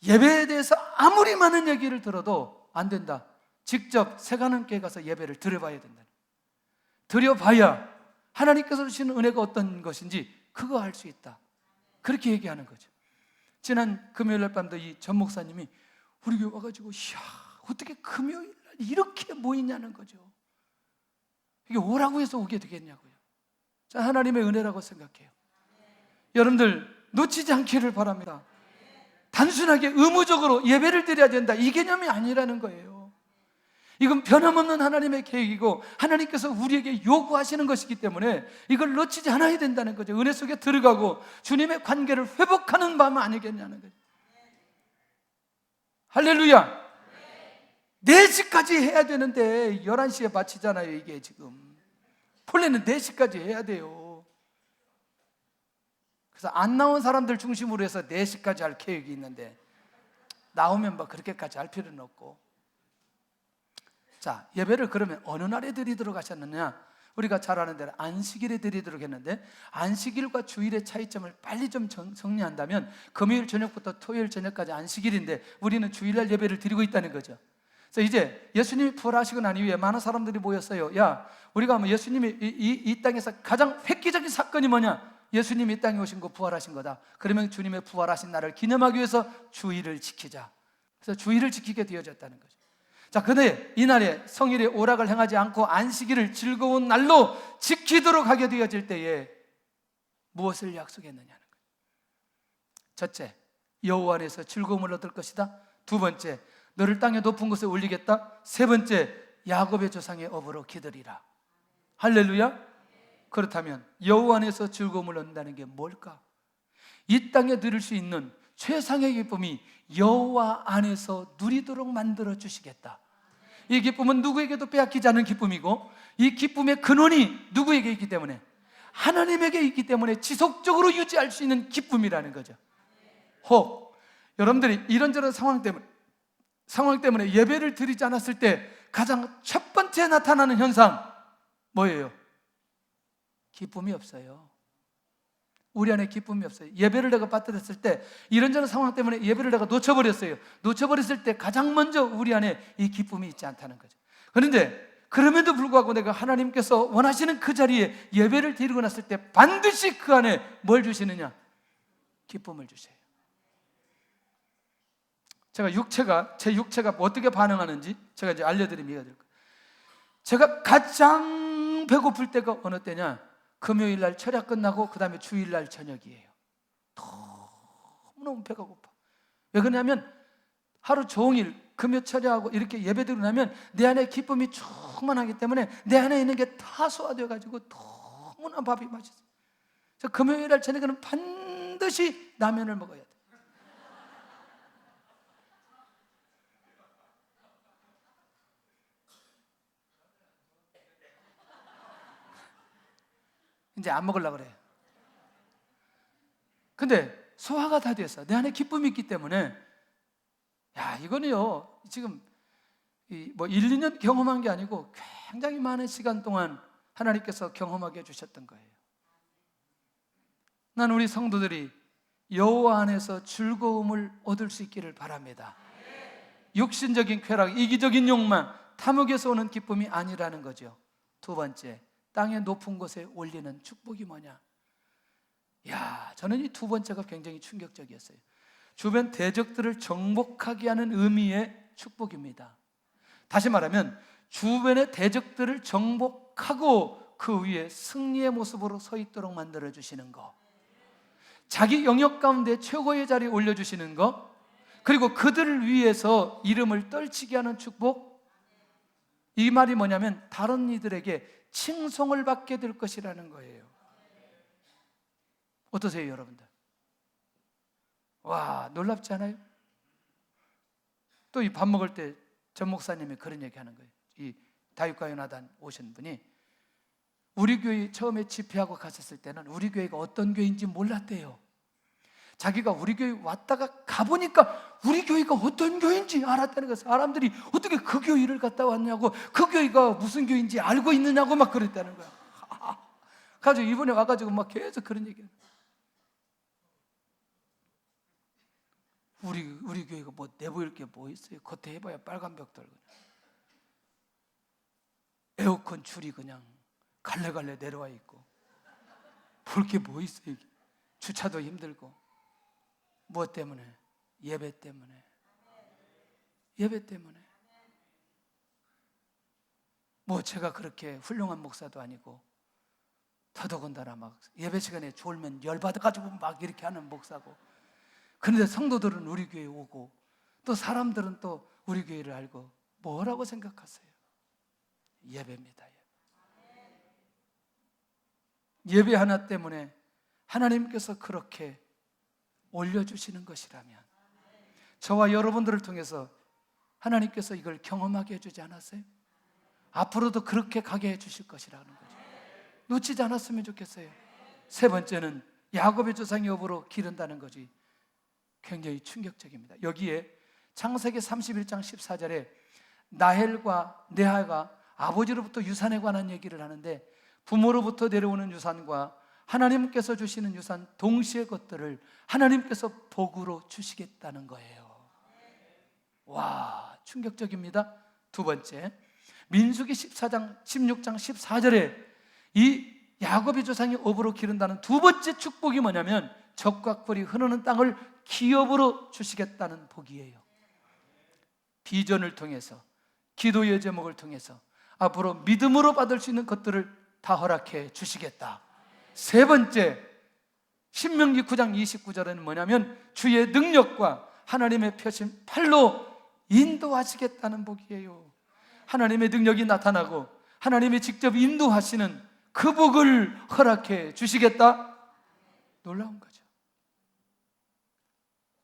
Speaker 1: 예배에 대해서 아무리 많은 얘기를 들어도 안 된다. 직접 새가는교회 가서 예배를 드려봐야 된다. 드려봐야 하나님께서 주시는 은혜가 어떤 것인지 그거 알 수 있다. 그렇게 얘기하는 거죠. 지난 금요일 밤도 이 전 목사님이 우리 교회 와가지고 이야 어떻게 금요일 날 이렇게 모이냐는 거죠. 이게 오라고 해서 오게 되겠냐고요. 자, 하나님의 은혜라고 생각해요. 여러분들 놓치지 않기를 바랍니다. 단순하게 의무적으로 예배를 드려야 된다 이 개념이 아니라는 거예요. 이건 변함없는 하나님의 계획이고 하나님께서 우리에게 요구하시는 것이기 때문에 이걸 놓치지 않아야 된다는 거죠. 은혜 속에 들어가고 주님의 관계를 회복하는 마음 아니겠냐는 거죠. 할렐루야. 4시까지 해야 되는데 11시에 마치잖아요. 이게 지금 본래는 4시까지 해야 돼요. 그래서 안 나온 사람들 중심으로 해서 4시까지 할 계획이 있는데 나오면 뭐 그렇게까지 할 필요는 없고. 자, 예배를 그러면 어느 날에 드리도록 하셨느냐? 우리가 잘 아는 대로 안식일에 드리도록 했는데 안식일과 주일의 차이점을 빨리 좀 정리한다면 금요일 저녁부터 토요일 저녁까지 안식일인데 우리는 주일날 예배를 드리고 있다는 거죠. 그래서 이제 예수님이 부활하시고 난 이후에 많은 사람들이 모였어요. 야, 우리가 뭐 예수님이 이 땅에서 가장 획기적인 사건이 뭐냐? 예수님이 이 땅에 오신 거 부활하신 거다. 그러면 주님의 부활하신 날을 기념하기 위해서 주일을 지키자. 그래서 주의를 지키게 되어졌다는 거죠. 자, 근데 이날에 성일의 오락을 행하지 않고 안식일을 즐거운 날로 지키도록 하게 되어질 때에 무엇을 약속했느냐는 거예요. 첫째, 여호와 안에서 즐거움을 얻을 것이다. 두 번째, 너를 땅의 높은 곳에 올리겠다. 세 번째, 야곱의 조상의 업으로 기들이라. 할렐루야. 그렇다면 여호와 안에서 즐거움을 얻는다는 게 뭘까? 이 땅에 누릴 수 있는 최상의 기쁨이 여호와 안에서 누리도록 만들어 주시겠다. 이 기쁨은 누구에게도 빼앗기지 않은 기쁨이고, 이 기쁨의 근원이 누구에게 있기 때문에? 하나님에게 있기 때문에 지속적으로 유지할 수 있는 기쁨이라는 거죠. 혹 여러분들이 이런저런 상황 때문에 예배를 드리지 않았을 때 가장 첫 번째 나타나는 현상 뭐예요? 기쁨이 없어요. 우리 안에 기쁨이 없어요. 예배를 내가 빠뜨렸을 때, 이런저런 상황 때문에 예배를 내가 놓쳐버렸어요. 놓쳐버렸을 때 가장 먼저 우리 안에 이 기쁨이 있지 않다는 거죠. 그런데 그럼에도 불구하고 내가 하나님께서 원하시는 그 자리에 예배를 드리고 났을 때 반드시 그 안에 뭘 주시느냐? 기쁨을 주세요. 제 육체가 어떻게 반응하는지 제가 이제 알려드리면 이해가 될 거예요. 제가 가장 배고플 때가 어느 때냐? 금요일 날 철야 끝나고 그 다음에 주일 날 저녁이에요. 너무너무 배가 고파. 왜 그러냐면 하루 종일 금요 철야하고 이렇게 예배드리고 나면 내 안에 기쁨이 충만하기 때문에 내 안에 있는 게 다 소화되어 가지고 너무나 밥이 맛있어요. 그래서 금요일 날 저녁에는 반드시 라면을 먹어야 돼요. 이제 안 먹으려고 그래요. 근데 소화가 다 됐어. 내 안에 기쁨이 있기 때문에, 야, 이거는요, 지금 뭐 1, 2년 경험한 게 아니고 굉장히 많은 시간 동안 하나님께서 경험하게 해주셨던 거예요. 난 우리 성도들이 여호와 안에서 즐거움을 얻을 수 있기를 바랍니다. 육신적인 쾌락, 이기적인 욕망, 탐욕에서 오는 기쁨이 아니라는 거죠. 두 번째, 땅의 높은 곳에 올리는 축복이 뭐냐? 야, 저는 이 두 번째가 굉장히 충격적이었어요. 주변 대적들을 정복하게 하는 의미의 축복입니다. 다시 말하면 주변의 대적들을 정복하고 그 위에 승리의 모습으로 서 있도록 만들어 주시는 거, 자기 영역 가운데 최고의 자리에 올려주시는 거, 그리고 그들을 위해서 이름을 떨치게 하는 축복. 이 말이 뭐냐면 다른 이들에게 칭송을 받게 될 것이라는 거예요. 어떠세요, 여러분들? 와, 놀랍지 않아요? 또 이 밥 먹을 때 전 목사님이 그런 얘기 하는 거예요. 이 다윗과 요나단 오신 분이 우리 교회 처음에 집회하고 갔었을 때는 우리 교회가 어떤 교회인지 몰랐대요. 자기가 우리 교회 왔다가 가보니까 우리 교회가 어떤 교회인지 알았다는 거예요. 사람들이 어떻게 그 교회를 갔다 왔냐고, 그 교회가 무슨 교회인지 알고 있느냐고 막 그랬다는 거야. 가지고 이번에 와가지고 막 계속 그런 얘기해요. 우리 교회가 뭐 내보일 게 뭐 있어요? 겉에 해봐야 빨간 벽돌, 에어컨 줄이 그냥 갈래갈래 내려와 있고, 볼 게 뭐 있어요? 이게 주차도 힘들고. 무엇 때문에? 예배 때문에. 예배 때문에. 뭐 제가 그렇게 훌륭한 목사도 아니고, 더더군다나 막 예배 시간에 졸면 열받아가지고 막 이렇게 하는 목사고. 그런데 성도들은 우리 교회에 오고, 또 사람들은 또 우리 교회를 알고 뭐라고 생각하세요? 예배입니다. 예배 하나 때문에 하나님께서 그렇게 올려주시는 것이라면, 저와 여러분들을 통해서 하나님께서 이걸 경험하게 해주지 않았어요? 앞으로도 그렇게 가게 해주실 것이라는 거죠. 놓치지 않았으면 좋겠어요. 세 번째는 야곱의 조상의 업으로 기른다는 거지. 굉장히 충격적입니다. 여기에 창세기 31장 14절에 나헬과 레아가 아버지로부터 유산에 관한 얘기를 하는데, 부모로부터 내려오는 유산과 하나님께서 주시는 유산 동시의 것들을 하나님께서 복으로 주시겠다는 거예요. 와, 충격적입니다. 두 번째, 민수기 16장 14절에 이 야곱의 조상이 업으로 기른다는 두 번째 축복이 뭐냐면 적과 꿀이 흐르는 땅을 기업으로 주시겠다는 복이에요. 비전을 통해서, 기도의 제목을 통해서 앞으로 믿음으로 받을 수 있는 것들을 다 허락해 주시겠다. 세 번째, 신명기 9장 29절에는 뭐냐면 주의 능력과 하나님의 펴신 팔로 인도하시겠다는 복이에요. 하나님의 능력이 나타나고 하나님이 직접 인도하시는 그 복을 허락해 주시겠다. 놀라운 거죠.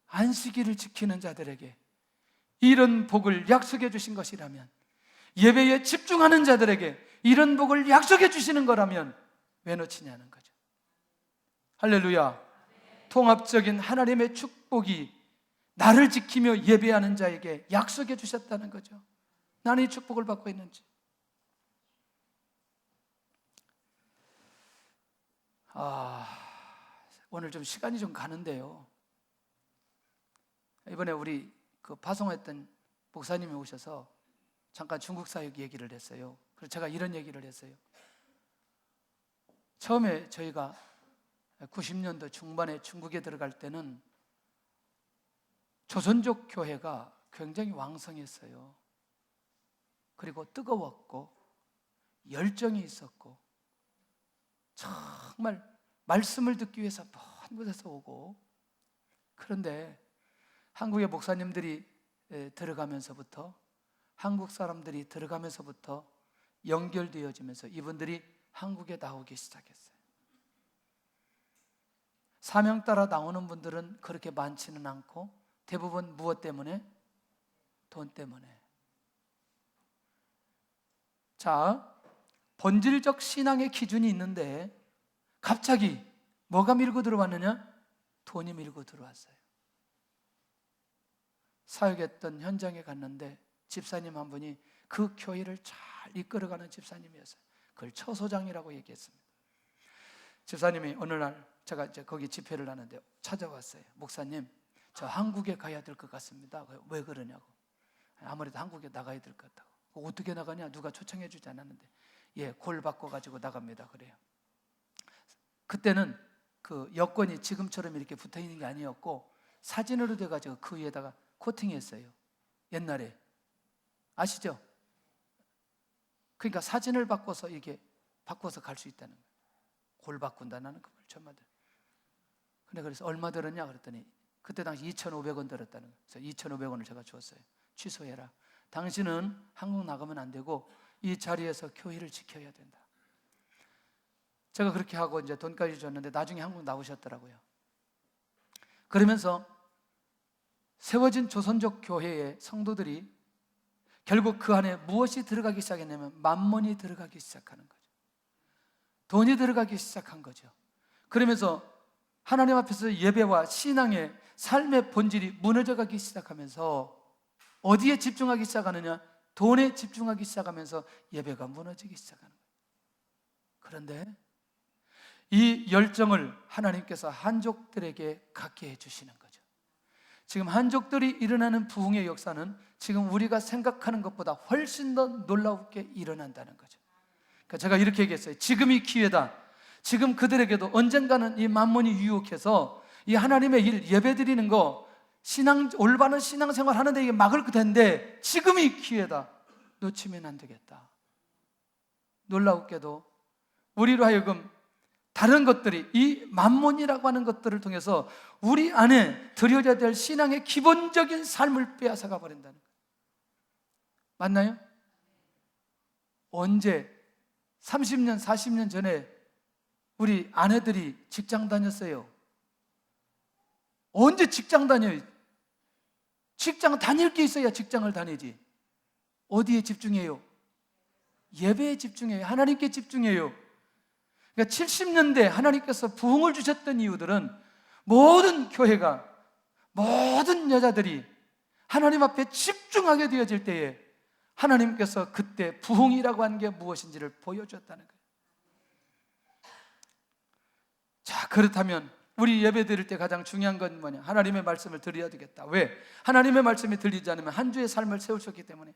Speaker 1: 안식일을 지키는 자들에게 이런 복을 약속해 주신 것이라면, 예배에 집중하는 자들에게 이런 복을 약속해 주시는 거라면 왜 놓치냐는 거죠. 할렐루야. 통합적인 하나님의 축복이 나를 지키며 예배하는 자에게 약속해 주셨다는 거죠. 나는 이 축복을 받고 있는지. 오늘 좀 시간이 좀 가는데요, 이번에 우리 그 파송했던 목사님이 오셔서 잠깐 중국 사역 얘기를 했어요. 그래서 제가 이런 얘기를 했어요. 처음에 저희가 90년도 중반에 중국에 들어갈 때는 조선족 교회가 굉장히 왕성했어요. 그리고 뜨거웠고 열정이 있었고 정말 말씀을 듣기 위해서 먼 곳에서 오고, 그런데 한국의 목사님들이 들어가면서부터, 한국 사람들이 들어가면서부터 연결되어지면서 이분들이 한국에 나오기 시작했어요. 사명 따라 나오는 분들은 그렇게 많지는 않고 대부분 무엇 때문에? 돈 때문에. 자, 본질적 신앙의 기준이 있는데 갑자기 뭐가 밀고 들어왔느냐? 돈이 밀고 들어왔어요. 사역했던 현장에 갔는데 집사님 한 분이 그 교회를 잘 이끌어가는 집사님이었어요. 그걸 처소장이라고 얘기했습니다. 집사님이 어느 날 제가 이제 거기 집회를 하는데 찾아왔어요. 목사님, 저 한국에 가야 될 것 같습니다. 왜 그러냐고. 아무래도 한국에 나가야 될 것 같다고. 어떻게 나가냐? 누가 초청해 주지 않았는데, 예, 콜 바꿔가지고 나갑니다. 그래요. 그때는 그 여권이 지금처럼 이렇게 붙어 있는 게 아니었고 사진으로 돼가지고 그 위에다가 코팅했어요. 옛날에 아시죠? 그러니까 사진을 바꿔서 이게 바꿔서 갈 수 있다는 거예요. 골 바꾼다는 그 말 처음 알았어요. 근데 그래서 얼마 들었냐 그랬더니 그때 당시 2,500원 들었다는 거예요. 그래서 2,500원을 제가 줬어요. 취소해라. 당신은 한국 나가면 안 되고 이 자리에서 교회를 지켜야 된다. 제가 그렇게 하고 이제 돈까지 줬는데 나중에 한국 나오셨더라고요. 그러면서 세워진 조선족 교회의 성도들이 결국 그 안에 무엇이 들어가기 시작했냐면 만몬이 들어가기 시작하는 거죠. 돈이 들어가기 시작한 거죠. 그러면서 하나님 앞에서 예배와 신앙의 삶의 본질이 무너져가기 시작하면서 어디에 집중하기 시작하느냐? 돈에 집중하기 시작하면서 예배가 무너지기 시작하는 거예요. 그런데 이 열정을 하나님께서 한족들에게 갖게 해주시는 거죠. 지금 한족들이 일어나는 부흥의 역사는 지금 우리가 생각하는 것보다 훨씬 더 놀랍게 일어난다는 거죠. 그러니까 제가 이렇게 얘기했어요. 지금이 기회다. 지금 그들에게도 언젠가는 이 만몬이 유혹해서 이 하나님의 일 예배드리는 거, 올바른 신앙생활 하는데 이게 막을 텐데 지금이 기회다. 놓치면 안 되겠다. 놀랍게도 우리로 하여금 다른 것들이, 이 만몬이라고 하는 것들을 통해서 우리 안에 드려져야 될 신앙의 기본적인 삶을 빼앗아가 버린다는 거예요. 맞나요? 언제 30년, 40년 전에 우리 아내들이 직장 다녔어요. 언제 직장 다녀요? 직장 다닐 게 있어야 직장을 다니지. 어디에 집중해요? 예배에 집중해요. 하나님께 집중해요. 그러니까 70년대 하나님께서 부흥을 주셨던 이유들은 모든 교회가, 모든 여자들이 하나님 앞에 집중하게 되어질 때에 하나님께서 그때 부흥이라고 하는 게 무엇인지를 보여주었다는 거예요. 자, 그렇다면 우리 예배 드릴 때 가장 중요한 건 뭐냐? 하나님의 말씀을 드려야 되겠다. 왜? 하나님의 말씀이 들리지 않으면 한 주의 삶을 세울 수 없기 때문에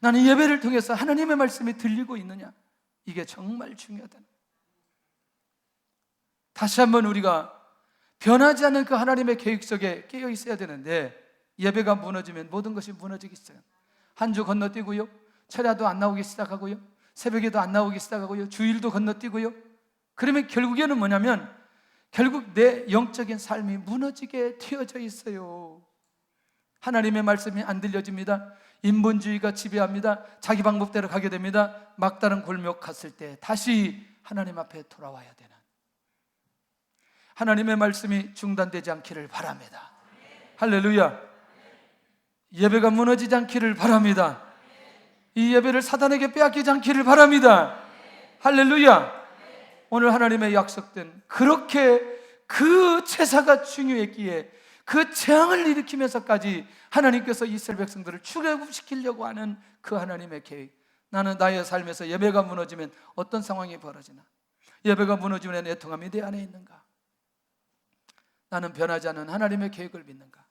Speaker 1: 나는 예배를 통해서 하나님의 말씀이 들리고 있느냐? 이게 정말 중요하다는 거예요. 다시 한번 우리가 변하지 않는 그 하나님의 계획 속에 깨어 있어야 되는데 예배가 무너지면 모든 것이 무너지기 시작합니다. 한 주 건너뛰고요, 철야도 안 나오기 시작하고요, 새벽에도 안 나오기 시작하고요, 주일도 건너뛰고요. 그러면 결국에는 뭐냐면 결국 내 영적인 삶이 무너지게 튀어져 있어요. 하나님의 말씀이 안 들려집니다. 인본주의가 지배합니다. 자기 방법대로 가게 됩니다. 막다른 골목 갔을 때 다시 하나님 앞에 돌아와야 되는, 하나님의 말씀이 중단되지 않기를 바랍니다. 할렐루야. 예배가 무너지지 않기를 바랍니다. 이 예배를 사단에게 빼앗기지 않기를 바랍니다. 할렐루야. 오늘 하나님의 약속된 그렇게 그 제사가 중요했기에 그 재앙을 일으키면서까지 하나님께서 이스라엘 백성들을 출애굽시키려고 하는 그 하나님의 계획, 나는 나의 삶에서 예배가 무너지면 어떤 상황이 벌어지나, 예배가 무너지면 내 애통함이 내 안에 있는가, 나는 변하지 않는 하나님의 계획을 믿는가,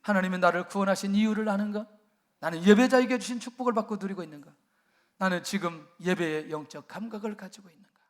Speaker 1: 하나님이 나를 구원하신 이유를 아는가, 나는 예배자에게 주신 축복을 받고 누리고 있는가, 나는 지금 예배의 영적 감각을 가지고 있는가.